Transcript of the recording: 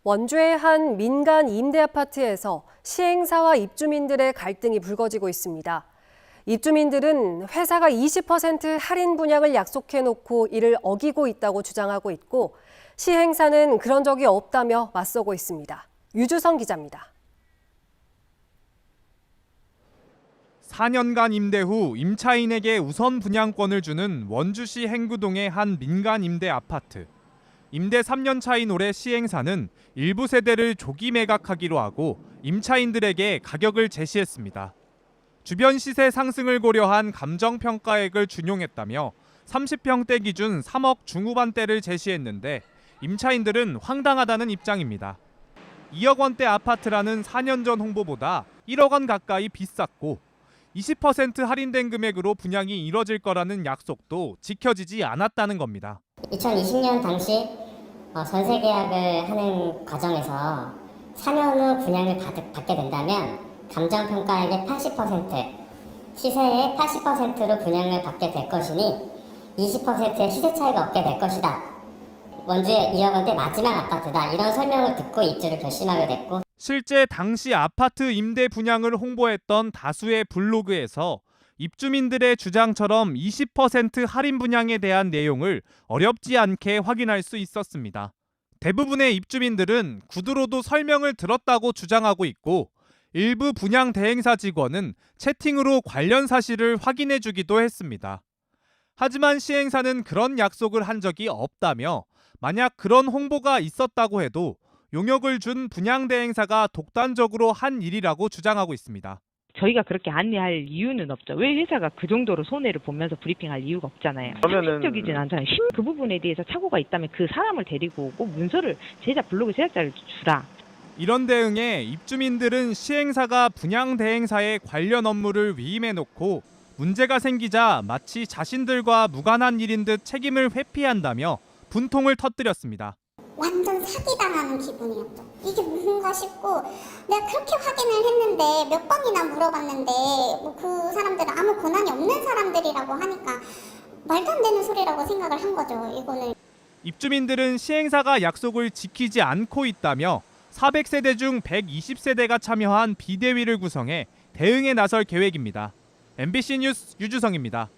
원주의 한 민간 임대 아파트에서 시행사와 입주민들의 갈등이 불거지고 있습니다. 입주민들은 회사가 20% 할인 분양을 약속해놓고 이를 어기고 있다고 주장하고 있고, 시행사는 그런 적이 없다며 맞서고 있습니다. 유주성 기자입니다. 4년간 임대 후 임차인에게 우선 분양권을 주는 원주시 행구동의 한 민간 임대 아파트. 임대 3년 차인 올해 시행사는 일부 세대를 조기 매각하기로 하고 임차인들에게 가격을 제시했습니다. 주변 시세 상승을 고려한 감정평가액을 준용했다며 30평대 기준 3억 중후반대를 제시했는데 임차인들은 황당하다는 입장입니다. 2억 원대 아파트라는 4년 전 홍보보다 1억 원 가까이 비쌌고 20% 할인된 금액으로 분양이 이뤄질 거라는 약속도 지켜지지 않았다는 겁니다. 2020년 당시 전세 계약을 하는 과정에서 4년 후 분양을 받게 된다면 감정평가액의 80%, 시세의 80%로 분양을 받게 될 것이니 20%의 시세 차이가 없게 될 것이다. 원주의 2억 원대 마지막 아파트다. 이런 설명을 듣고 입주를 결심하게 됐고, 실제 당시 아파트 임대 분양을 홍보했던 다수의 블로그에서 입주민들의 주장처럼 20% 할인 분양에 대한 내용을 어렵지 않게 확인할 수 있었습니다. 대부분의 입주민들은 구두로도 설명을 들었다고 주장하고 있고, 일부 분양 대행사 직원은 채팅으로 관련 사실을 확인해 주기도 했습니다. 하지만 시행사는 그런 약속을 한 적이 없다며, 만약 그런 홍보가 있었다고 해도 용역을 준 분양 대행사가 독단적으로 한 일이라고 주장하고 있습니다. 저희가 그렇게 안내할 이유는 없죠. 왜 회사가 그 정도로 손해를 보면서 브리핑할 이유가 없잖아요. 상식적이진 않잖아요. 그 부분에 대해서 착오가 있다면 그 사람을 데리고 오고 문서를 블로그 제작자를 주라. 이런 대응에 입주민들은 시행사가 분양 대행사에 관련 업무를 위임해놓고 문제가 생기자 마치 자신들과 무관한 일인 듯 책임을 회피한다며 분통을 터뜨렸습니다. 완전 사기당하는 기분이었죠. 이게 무슨가 싶고, 내가 그렇게 확인을 했는데 몇 번이나 물어봤는데 그 사람들은 아무 권한이 없는 사람들이라고 하니까 말도 안 되는 소리라고 생각을 한 거죠. 이거는. 입주민들은 시행사가 약속을 지키지 않고 있다며 400세대 중 120세대가 참여한 비대위를 구성해 대응에 나설 계획입니다. MBC 뉴스 유주성입니다.